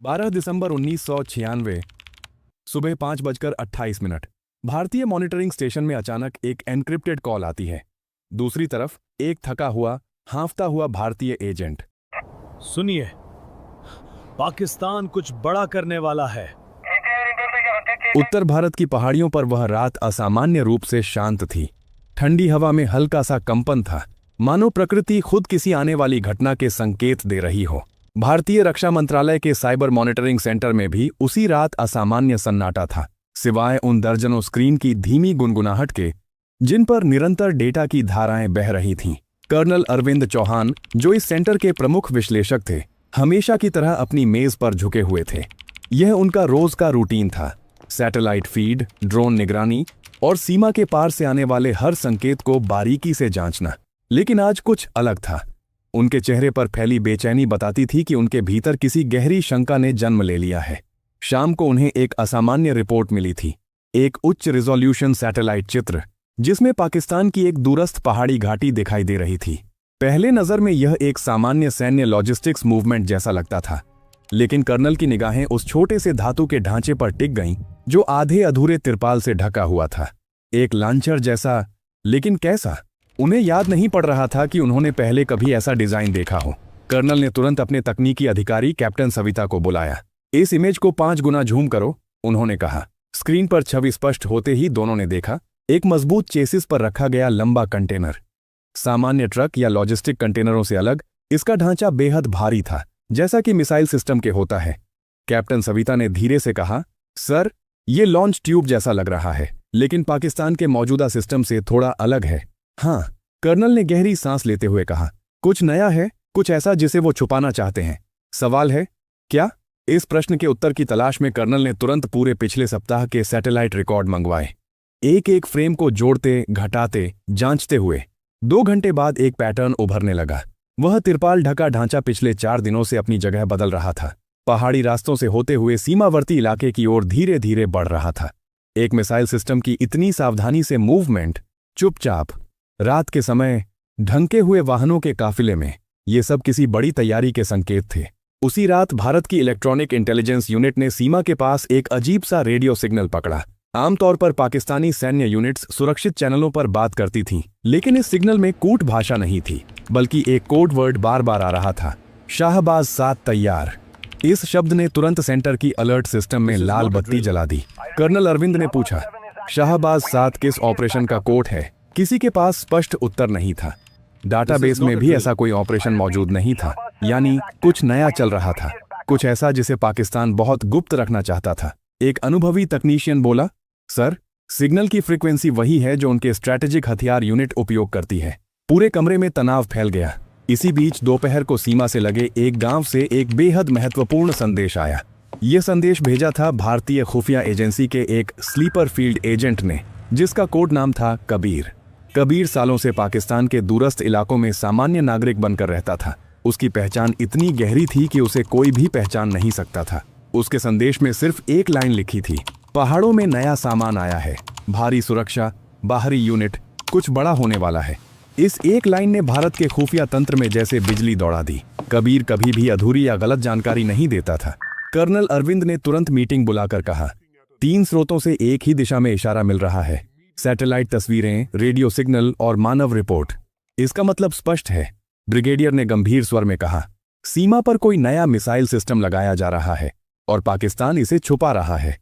12 दिसंबर 1996 सुबह 5:28 भारतीय monitoring station में अचानक एक एन्क्रिप्टेड कॉल आती है। दूसरी तरफ एक थका हुआ हांफता हुआ भारतीय एजेंट। सुनिए, पाकिस्तान कुछ बड़ा करने वाला है। उत्तर भारत की पहाड़ियों पर वह रात असामान्य रूप से शांत थी। ठंडी हवा में हल्का सा कंपन था, मानो प्रकृति खुद किसी आने वाली घटना के संकेत दे रही हो। भारतीय रक्षा मंत्रालय के साइबर मॉनिटरिंग सेंटर में भी उसी रात असामान्य सन्नाटा था, सिवाय उन दर्जनों स्क्रीन की धीमी गुनगुनाहट के जिन पर निरंतर डेटा की धाराएं बह रही थीं। कर्नल अरविंद चौहान, जो इस सेंटर के प्रमुख विश्लेषक थे, हमेशा की तरह अपनी मेज पर झुके हुए थे। यह उनका रोज का रूटीन था, सैटेलाइट फीड, ड्रोन निगरानी और सीमा के पार से आने वाले हर संकेत को बारीकी से जांचना। लेकिन आज कुछ अलग था। उनके चेहरे पर फैली बेचैनी बताती थी कि उनके भीतर किसी गहरी शंका ने जन्म ले लिया है। शाम को उन्हें एक असामान्य रिपोर्ट मिली थी, एक उच्च रिजोल्यूशन सैटेलाइट चित्र जिसमें पाकिस्तान की एक दूरस्थ पहाड़ी घाटी दिखाई दे रही थी। पहले नजर में यह एक सामान्य सैन्य लॉजिस्टिक्स मूवमेंट जैसा लगता था, लेकिन कर्नल की निगाहें उस छोटे से धातु के ढांचे पर टिक गईं जो आधे अधूरे तिरपाल से ढका हुआ था। एक लांचर जैसा, लेकिन कैसा? उन्हें याद नहीं पड़ रहा था कि उन्होंने पहले कभी ऐसा डिजाइन देखा हो। कर्नल ने तुरंत अपने तकनीकी अधिकारी कैप्टन सविता को बुलाया। इस इमेज को 5 गुना झूम करो, उन्होंने कहा। स्क्रीन पर छवि स्पष्ट होते ही दोनों ने देखा, एक मजबूत चेसिस पर रखा गया लंबा कंटेनर। सामान्य ट्रक या लॉजिस्टिक कंटेनरों से अलग इसका ढांचा बेहद भारी था, जैसा कि मिसाइल सिस्टम के होता है। कैप्टन सविता ने धीरे से कहा, सर, ये लॉन्च ट्यूब जैसा लग रहा है, लेकिन पाकिस्तान के मौजूदा सिस्टम से थोड़ा अलग है। हाँ, कर्नल ने गहरी सांस लेते हुए कहा, कुछ नया है, कुछ ऐसा जिसे वो छुपाना चाहते हैं। सवाल है क्या? इस प्रश्न के उत्तर की तलाश में कर्नल ने तुरंत पूरे पिछले सप्ताह के सैटेलाइट रिकॉर्ड मंगवाए। एक एक फ्रेम को जोड़ते, घटाते, जांचते हुए 2 घंटे बाद एक पैटर्न उभरने लगा। वह तिरपाल ढका ढांचा पिछले 4 दिनों से अपनी जगह बदल रहा था, पहाड़ी रास्तों से होते हुए सीमावर्ती इलाके की ओर धीरे धीरे बढ़ रहा था। एक मिसाइल सिस्टम की इतनी सावधानी से मूवमेंट, चुपचाप रात के समय ढंके हुए वाहनों के काफिले में, ये सब किसी बड़ी तैयारी के संकेत थे। उसी रात भारत की इलेक्ट्रॉनिक इंटेलिजेंस यूनिट ने सीमा के पास एक अजीब सा रेडियो सिग्नल पकड़ा। आमतौर पर पाकिस्तानी सैन्य यूनिट्स सुरक्षित चैनलों पर बात करती थीं, लेकिन इस सिग्नल में कूट भाषा नहीं थी, बल्कि एक कोड वर्ड बार बार आ रहा था, शाहबाज 7 तैयार। इस शब्द ने तुरंत सेंटर की अलर्ट सिस्टम में लाल बत्ती जला दी। कर्नल अरविंद ने पूछा, शाहबाज 7 किस ऑपरेशन का कोड है? किसी के पास स्पष्ट उत्तर नहीं था। डाटाबेस में भी ऐसा कोई ऑपरेशन मौजूद नहीं था, यानी कुछ नया चल रहा था, कुछ ऐसा जिसे पाकिस्तान बहुत गुप्त रखना चाहता था। एक अनुभवी तकनीशियन बोला, सर, सिग्नल की फ्रीक्वेंसी वही है जो उनके स्ट्रैटेजिक हथियार यूनिट उपयोग करती है। पूरे कमरे में तनाव फैल गया। इसी बीच दोपहर को सीमा से लगे एक गांव से एक बेहद महत्वपूर्ण संदेश आया। यह संदेश भेजा था भारतीय खुफिया एजेंसी के एक स्लीपर फील्ड एजेंट ने, जिसका कोड नाम था कबीर। कबीर सालों से पाकिस्तान के दूरस्थ इलाकों में सामान्य नागरिक बनकर रहता था। उसकी पहचान इतनी गहरी थी कि उसे कोई भी पहचान नहीं सकता था। उसके संदेश में सिर्फ एक लाइन लिखी थी, पहाड़ों में नया सामान आया है, भारी सुरक्षा, बाहरी यूनिट, कुछ बड़ा होने वाला है। इस एक लाइन ने भारत के खुफिया तंत्र में जैसे बिजली दौड़ा दी। कबीर कभी भी अधूरी या गलत जानकारी नहीं देता था। कर्नल अरविंद ने तुरंत मीटिंग बुलाकर कहा, 3 स्रोतों से एक ही दिशा में इशारा मिल रहा है, सैटेलाइट तस्वीरें, रेडियो सिग्नल और मानव रिपोर्ट। इसका मतलब स्पष्ट है, ब्रिगेडियर ने गंभीर स्वर में कहा। सीमा पर कोई नया मिसाइल सिस्टम लगाया जा रहा है और पाकिस्तान इसे छुपा रहा है।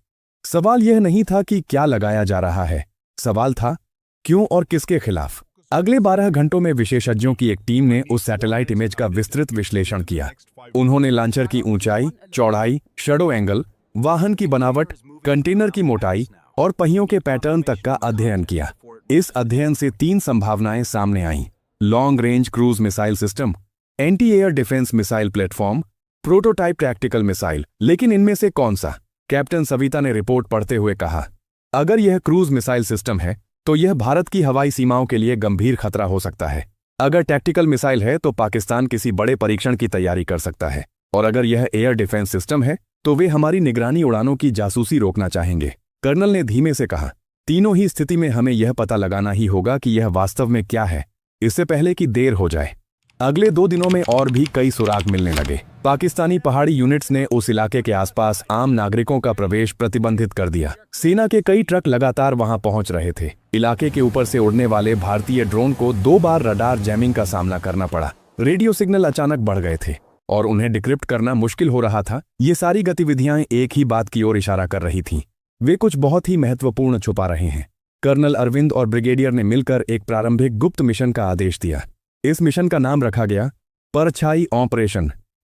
सवाल यह नहीं था कि क्या लगाया जा रहा है, सवाल था क्यों और किसके खिलाफ। अगले 12 घंटों में विशेषज्ञों की एक टीम ने उस सैटेलाइट इमेज का विस्तृत विश्लेषण किया। उन्होंने लांचर की ऊंचाई, चौड़ाई, शैडो एंगल, वाहन की बनावट, कंटेनर की मोटाई और पहियों के पैटर्न तक का अध्ययन किया। इस अध्ययन से 3 संभावनाएं सामने आईं, long range cruise missile system, anti air defence missile platform, prototype tactical missile. लेकिन इनमें से कौन सा? कैप्टन सविता ने रिपोर्ट पढ़ते हुए कहा, अगर यह क्रूज मिसाइल सिस्टम है तो यह भारत की हवाई सीमाओं के लिए गंभीर खतरा हो सकता है। अगर टैक्टिकल मिसाइल है तो पाकिस्तान किसी बड़े परीक्षण की तैयारी कर सकता है, और अगर यह एयर डिफेंस सिस्टम है तो वे हमारी निगरानी उड़ानों की जासूसी रोकना चाहेंगे। कर्नल ने धीमे से कहा, तीनों ही स्थिति में हमें यह पता लगाना ही होगा कि यह वास्तव में क्या है, इससे पहले कि देर हो जाए। अगले 2 दिनों में और भी कई सुराग मिलने लगे। पाकिस्तानी पहाड़ी यूनिट्स ने उस इलाके के आसपास आम नागरिकों का प्रवेश प्रतिबंधित कर दिया। सेना के कई ट्रक लगातार वहां पहुंच रहे थे। इलाके के ऊपर से उड़ने वाले भारतीय ड्रोन को 2 बार रडार जैमिंग का सामना करना पड़ा। रेडियो सिग्नल अचानक बढ़ गए थे और उन्हें डिक्रिप्ट करना मुश्किल हो रहा था। ये सारी गतिविधियां एक ही बात की ओर इशारा कर रही थीं। वे कुछ बहुत ही महत्वपूर्ण छुपा रहे हैं। कर्नल अरविंद और ब्रिगेडियर ने मिलकर एक प्रारंभिक गुप्त मिशन का आदेश दिया। इस मिशन का नाम रखा गया परछाई ऑपरेशन,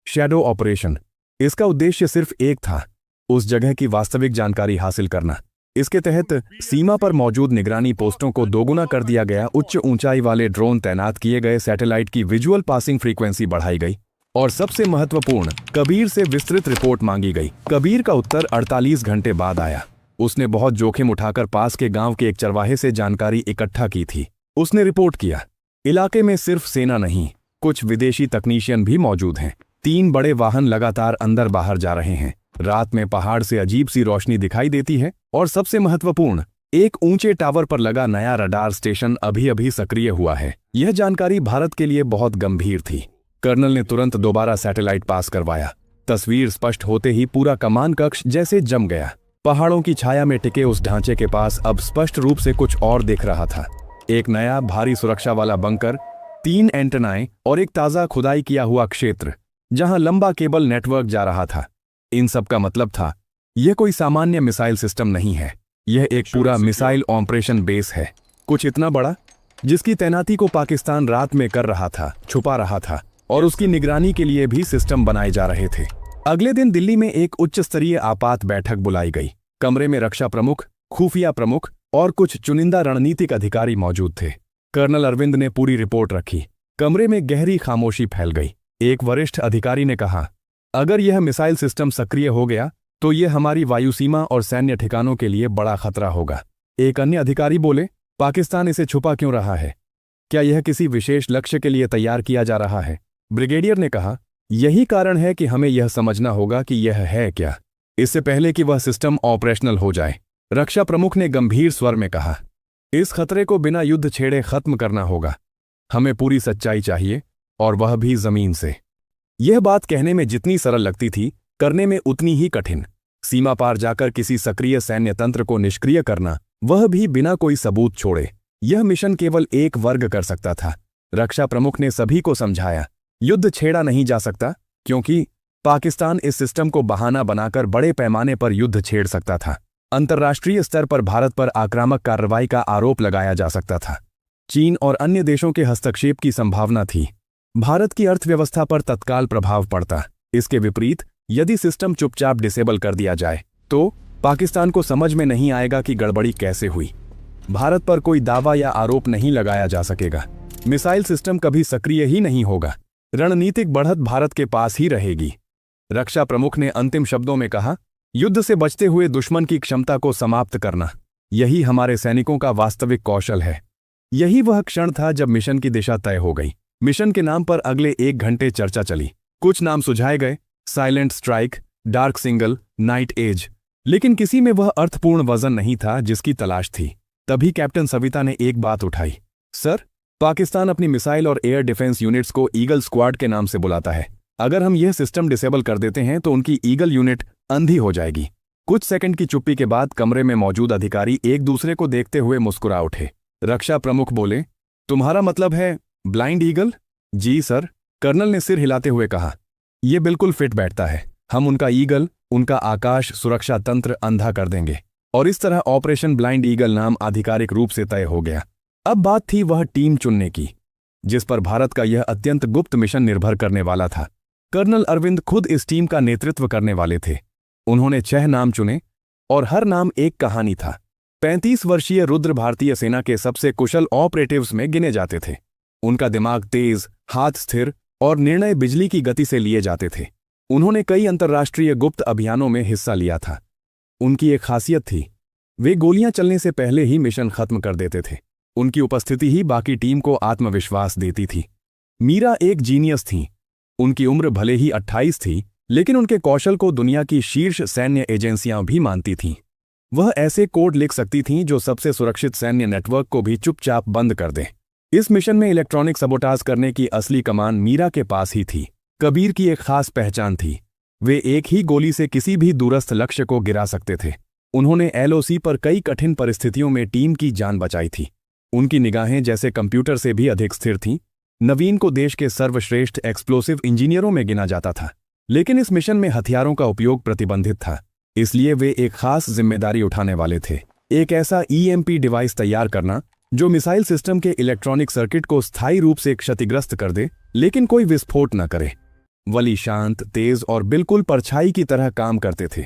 शैडो ऑपरेशन। इसका उद्देश्य सिर्फ एक था, उस जगह की वास्तविक जानकारी हासिल करना। इसके तहत सीमा पर मौजूद निगरानी पोस्टों को दोगुना कर दिया गया, उच्च ऊंचाई वाले ड्रोन तैनात किए गए, सैटेलाइट की विजुअल पासिंग फ्रीक्वेंसी बढ़ाई गई और सबसे महत्वपूर्ण, कबीर से विस्तृत रिपोर्ट मांगी गई। कबीर का उत्तर 48 घंटे बाद आया। उसने बहुत जोखिम उठाकर पास के गांव के एक चरवाहे से जानकारी इकट्ठा की थी। उसने रिपोर्ट किया, इलाके में सिर्फ सेना नहीं, कुछ विदेशी तकनीशियन भी मौजूद हैं। 3 बड़े वाहन लगातार अंदर बाहर जा रहे हैं। रात में पहाड़ से अजीब सी रोशनी दिखाई देती है और सबसे महत्वपूर्ण, एक ऊंचे टावर पर लगा नया रडार स्टेशन अभी अभी सक्रिय हुआ है। यह जानकारी भारत के लिए बहुत गंभीर थी। कर्नल ने तुरंत दोबारा सैटेलाइट पास करवाया। तस्वीर स्पष्ट होते ही पूरा कमान कक्ष जैसे जम गया। पहाड़ों की छाया में टिके उस ढांचे के पास अब स्पष्ट रूप से कुछ और दिख रहा था। एक नया भारी सुरक्षा वाला बंकर, 3 एंटेनाएं और एक ताजा खुदाई किया हुआ क्षेत्र जहां लंबा केबल नेटवर्क जा रहा था। इन सब का मतलब था, यह कोई सामान्य मिसाइल सिस्टम नहीं है, यह एक पूरा मिसाइल ऑपरेशन बेस है। कुछ इतना बड़ा जिसकी तैनाती को पाकिस्तान रात में कर रहा था, छुपा रहा था, और उसकी निगरानी के लिए भी सिस्टम बनाए जा रहे थे। अगले दिन दिल्ली में एक उच्च स्तरीय आपात बैठक बुलाई गई। कमरे में रक्षा प्रमुख, खुफिया प्रमुख और कुछ चुनिंदा रणनीतिक अधिकारी मौजूद थे। कर्नल अरविंद ने पूरी रिपोर्ट रखी। कमरे में गहरी खामोशी फैल गई। एक वरिष्ठ अधिकारी ने कहा, अगर यह मिसाइल सिस्टम सक्रिय हो गया तो यह हमारी वायुसीमा और सैन्य ठिकानों के लिए बड़ा खतरा होगा। एक अन्य अधिकारी बोले, पाकिस्तान इसे छुपा क्यों रहा है? क्या यह किसी विशेष लक्ष्य के लिए तैयार किया जा रहा है? ब्रिगेडियर ने कहा, यही कारण है कि हमें यह समझना होगा कि यह है क्या, इससे पहले कि वह सिस्टम ऑपरेशनल हो जाए। रक्षा प्रमुख ने गंभीर स्वर में कहा, इस खतरे को बिना युद्ध छेड़े खत्म करना होगा। हमें पूरी सच्चाई चाहिए, और वह भी जमीन से। यह बात कहने में जितनी सरल लगती थी, करने में उतनी ही कठिन। सीमा पार जाकर किसी सक्रिय सैन्य तंत्र को निष्क्रिय करना, वह भी बिना कोई सबूत छोड़े, यह मिशन केवल एक वर्ग कर सकता था। रक्षा प्रमुख ने सभी को समझाया, युद्ध छेड़ा नहीं जा सकता, क्योंकि पाकिस्तान इस सिस्टम को बहाना बनाकर बड़े पैमाने पर युद्ध छेड़ सकता था। अंतर्राष्ट्रीय स्तर पर भारत पर आक्रामक कार्रवाई का आरोप लगाया जा सकता था। चीन और अन्य देशों के हस्तक्षेप की संभावना थी। भारत की अर्थव्यवस्था पर तत्काल प्रभाव पड़ता। इसके विपरीत, यदि सिस्टम चुपचाप डिसेबल कर दिया जाए तो पाकिस्तान को समझ में नहीं आएगा कि गड़बड़ी कैसे हुई। भारत पर कोई दावा या आरोप नहीं लगाया जा सकेगा। मिसाइल सिस्टम कभी सक्रिय ही नहीं होगा। रणनीतिक बढ़त भारत के पास ही रहेगी। रक्षा प्रमुख ने अंतिम शब्दों में कहा, युद्ध से बचते हुए दुश्मन की क्षमता को समाप्त करना, यही हमारे सैनिकों का वास्तविक कौशल है। यही वह क्षण था जब मिशन की दिशा तय हो गई। मिशन के नाम पर अगले 1 घंटे चर्चा चली। कुछ नाम सुझाए गए, silent strike, dark single, night edge, लेकिन किसी में वह अर्थपूर्ण वजन नहीं था जिसकी तलाश थी। तभी कैप्टन सविता ने एक बात उठाई, सर, पाकिस्तान अपनी मिसाइल और एयर डिफेंस यूनिट्स को ईगल स्क्वाड के नाम से बुलाता है। अगर हम यह सिस्टम डिसेबल कर देते हैं तो उनकी ईगल यूनिट अंधी हो जाएगी। कुछ सेकंड की चुप्पी के बाद कमरे में मौजूद अधिकारी एक दूसरे को देखते हुए मुस्कुरा उठे। रक्षा प्रमुख बोले, तुम्हारा मतलब है ब्लाइंड ईगल? जी सर, कर्नल ने सिर हिलाते हुए कहा, यह बिल्कुल फिट बैठता है। हम उनका ईगल, उनका आकाश सुरक्षा तंत्र अंधा कर देंगे। और इस तरह ऑपरेशन ब्लाइंड ईगल नाम आधिकारिक रूप से तय हो गया। अब बात थी वह टीम चुनने की जिस पर भारत का यह अत्यंत गुप्त मिशन निर्भर करने वाला था। कर्नल अरविंद खुद इस टीम का नेतृत्व करने वाले थे। उन्होंने 6 नाम चुने और हर नाम एक कहानी था। 35 वर्षीय रुद्र भारतीय सेना के सबसे कुशल ऑपरेटिव्स में गिने जाते थे। उनका दिमाग तेज, हाथ स्थिर और निर्णय बिजली की गति से लिए जाते थे। उन्होंने कई अंतर्राष्ट्रीय गुप्त अभियानों में हिस्सा लिया था। उनकी एक खासियत थी, वे गोलियां चलने से पहले ही मिशन खत्म कर देते थे। उनकी उपस्थिति ही बाकी टीम को आत्मविश्वास देती थी। मीरा एक जीनियस थी। उनकी उम्र भले ही 28 थी, लेकिन उनके कौशल को दुनिया की शीर्ष सैन्य एजेंसियां भी मानती थीं। वह ऐसे कोड लिख सकती थीं जो सबसे सुरक्षित सैन्य नेटवर्क को भी चुपचाप बंद कर दें। इस मिशन में इलेक्ट्रॉनिक सबोटाज करने की असली कमान मीरा के पास ही थी। कबीर की एक खास पहचान थी। वे एक ही गोली से किसी भी दूरस्थ लक्ष्य को गिरा सकते थे। उन्होंने एलओसी पर कई कठिन परिस्थितियों में टीम की जान बचाई थी। उनकी निगाहें जैसे कंप्यूटर से भी अधिक स्थिर थीं। नवीन को देश के सर्वश्रेष्ठ एक्सप्लोसिव इंजीनियरों में गिना जाता था, लेकिन इस मिशन में हथियारों का उपयोग प्रतिबंधित था, इसलिए वे एक खास जिम्मेदारी उठाने वाले थे। एक ऐसा ईएमपी डिवाइस तैयार करना जो मिसाइल सिस्टम के इलेक्ट्रॉनिक सर्किट को स्थायी रूप से क्षतिग्रस्त कर दे, लेकिन कोई विस्फोट न करे। वली शांत, तेज और बिल्कुल परछाई की तरह काम करते थे।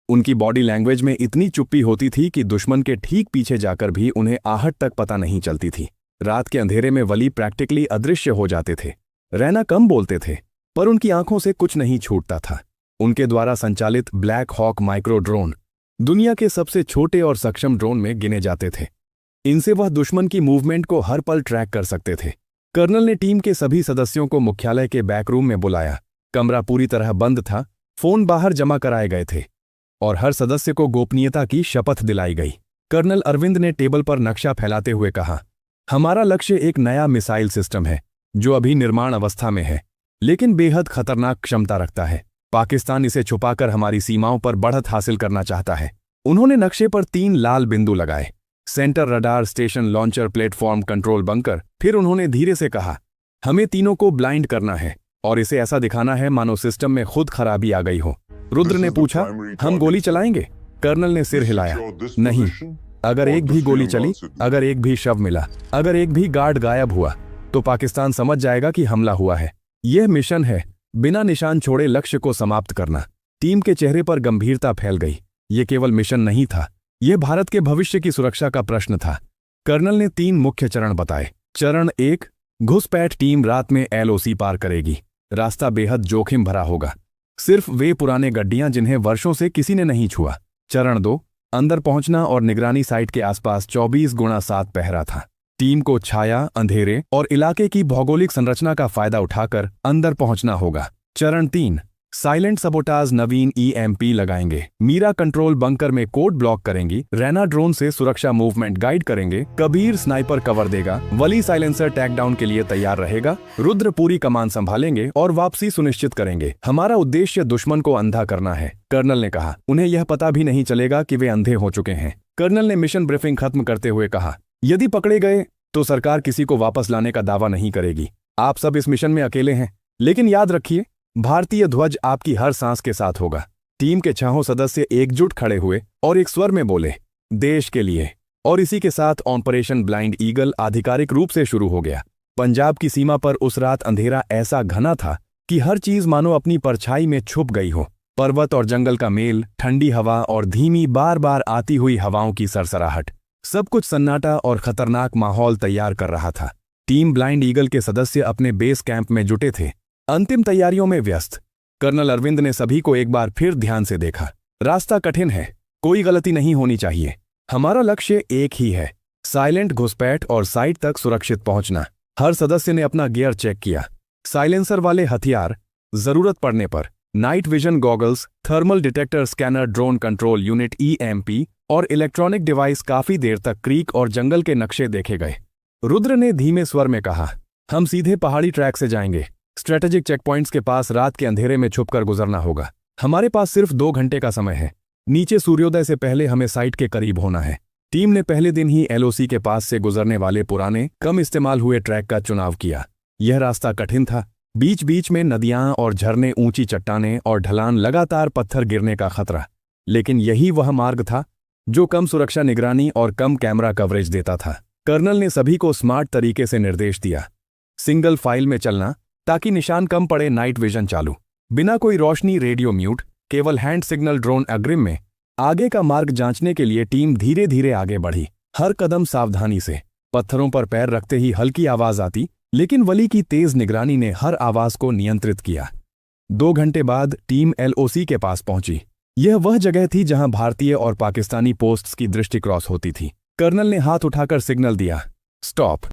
उनकी बॉडी लैंग्वेज में इतनी चुप्पी होती थी कि दुश्मन के ठीक पीछे जाकर भी उन्हें आहट तक पता नहीं चलती थी। रात के अंधेरे में वली प्रैक्टिकली अदृश्य हो जाते थे। रैना कम बोलते थे, पर उनकी आंखों से कुछ नहीं छूटता था। उनके द्वारा संचालित ब्लैक हॉक माइक्रो ड्रोन दुनिया के सबसे छोटे और सक्षम ड्रोन में गिने जाते थे। इनसे वह दुश्मन की मूवमेंट को हर पल ट्रैक कर सकते थे। कर्नल ने टीम के सभी सदस्यों को मुख्यालय के बैकरूम में बुलाया। कमरा पूरी तरह बंद था, फोन बाहर जमा कराए गए थे और हर सदस्य को गोपनीयता की शपथ दिलाई गई। कर्नल अरविंद ने टेबल पर नक्शा फैलाते हुए कहा, हमारा लक्ष्य एक नया मिसाइल सिस्टम है जो अभी निर्माण अवस्था में है, लेकिन बेहद खतरनाक क्षमता रखता है। पाकिस्तान इसे छुपाकर हमारी सीमाओं पर बढ़त हासिल करना चाहता है। उन्होंने नक्शे पर 3 लाल बिंदु लगाए, centre, radar station, launcher platform, control bunker. फिर उन्होंने धीरे से कहा, हमें तीनों को ब्लाइंड करना है और इसे ऐसा दिखाना है मानो सिस्टम में खुद खराबी आ गई हो। रुद्र ने पूछा, हम गोली चलाएंगे? कर्नल ने सिर हिलाया, नहीं। अगर एक भी गोली चली, अगर एक भी शव मिला, अगर एक भी गार्ड गायब हुआ, तो पाकिस्तान समझ जाएगा कि हमला हुआ है। यह मिशन है, बिना निशान छोड़े लक्ष्य को समाप्त करना। टीम के चेहरे पर गंभीरता फैल गई। यह केवल मिशन नहीं था, यह भारत के भविष्य की सुरक्षा का प्रश्न था। कर्नल ने 3 मुख्य चरण बताए। चरण 1, घुसपैठ। टीम रात में एलओसी पार करेगी। रास्ता बेहद जोखिम भरा होगा, सिर्फ वे पुराने गड्डियां जिन्हें वर्षों से किसी ने नहीं छुआ। चरण 2, अंदर पहुंचना और निगरानी साइट के आसपास 24x7 पहरा था। टीम को छाया, अंधेरे और इलाके की भौगोलिक संरचना का फायदा उठाकर अंदर पहुंचना होगा। चरण 3, साइलेंट सबोटाज। नवीन ईएमपी लगाएंगे, मीरा कंट्रोल बंकर में कोड ब्लॉक करेंगी, रैना ड्रोन से सुरक्षा मूवमेंट गाइड करेंगे, कबीर स्नाइपर कवर देगा, वली साइलेंसर टैक डाउन के लिए तैयार रहेगा, रुद्र पूरी कमान संभालेंगे और वापसी सुनिश्चित करेंगे। हमारा उद्देश्य दुश्मन को अंधा करना है, कर्नल ने कहा। उन्हें यह पता भी नहीं चलेगा कि वे अंधे हो चुके हैं। कर्नल ने मिशन ब्रीफिंग खत्म करते हुए कहा, यदि पकड़े गए तो सरकार किसी को वापस लाने का दावा नहीं करेगी। आप सब इस मिशन में अकेले हैं, लेकिन याद रखिए, भारतीय ध्वज आपकी हर सांस के साथ होगा। टीम के 6 सदस्य एकजुट खड़े हुए और एक स्वर में बोले, देश के लिए। और इसी के साथ ऑपरेशन ब्लाइंड ईगल आधिकारिक रूप से शुरू हो गया। पंजाब की सीमा पर उस रात अंधेरा ऐसा घना था कि हर चीज मानो अपनी परछाई में छुप गई हो। पर्वत और जंगल का मेल, ठंडी हवा और धीमी बार बार आती हुई हवाओं की सरसराहट, सब कुछ सन्नाटा और खतरनाक माहौल तैयार कर रहा था। टीम ब्लाइंड ईगल के सदस्य अपने बेस कैंप में जुटे थे, अंतिम तैयारियों में व्यस्त। कर्नल अरविंद ने सभी को एक बार फिर ध्यान से देखा। रास्ता कठिन है, कोई गलती नहीं होनी चाहिए। हमारा लक्ष्य एक ही है, साइलेंट घुसपैठ और साइट तक सुरक्षित पहुंचना। हर सदस्य ने अपना गियर चेक किया। साइलेंसर वाले हथियार, जरूरत पड़ने पर night vision goggles, thermal detector scanner, drone control unit, EMP और इलेक्ट्रॉनिक डिवाइस। काफी देर तक क्रीक और जंगल के नक्शे देखे गए। रुद्र ने धीमे स्वर में कहा, हम सीधे पहाड़ी ट्रैक से जाएंगे। स्ट्रेटेजिक चेकपॉइंट्स के पास रात के अंधेरे में छुपकर गुजरना होगा। हमारे पास सिर्फ 2 घंटे का समय है। नीचे सूर्योदय से पहले हमें साइट के करीब होना है। टीम ने पहले दिन ही एलओसी के पास से गुजरने वाले पुराने, कम इस्तेमाल हुए ट्रैक का चुनाव किया। यह रास्ता कठिन था, बीच बीच में नदियां और झरने, ऊंची चट्टानें और ढलान, लगातार पत्थर गिरने का खतरा। लेकिन यही वह मार्ग था जो कम सुरक्षा निगरानी और कम कैमरा कवरेज देता था। कर्नल ने सभी को स्मार्ट तरीके से निर्देश दिया, सिंगल फाइल में चलना ताकि निशान कम पड़े, नाइट विजन चालू, बिना कोई रोशनी, रेडियो म्यूट, केवल हैंड सिग्नल, ड्रोन अग्रिम में। आगे का मार्ग जांचने के लिए टीम धीरे धीरे आगे बढ़ी, हर कदम सावधानी से। पत्थरों पर पैर रखते ही हल्की आवाज आती, लेकिन वली की तेज निगरानी ने हर आवाज को नियंत्रित किया। 2 घंटे बाद टीम एलओसी के पास पहुंची। यह वह जगह थी जहां भारतीय और पाकिस्तानी पोस्ट्स की दृष्टि क्रॉस होती थी। कर्नल ने हाथ उठाकर सिग्नल दिया, स्टॉप।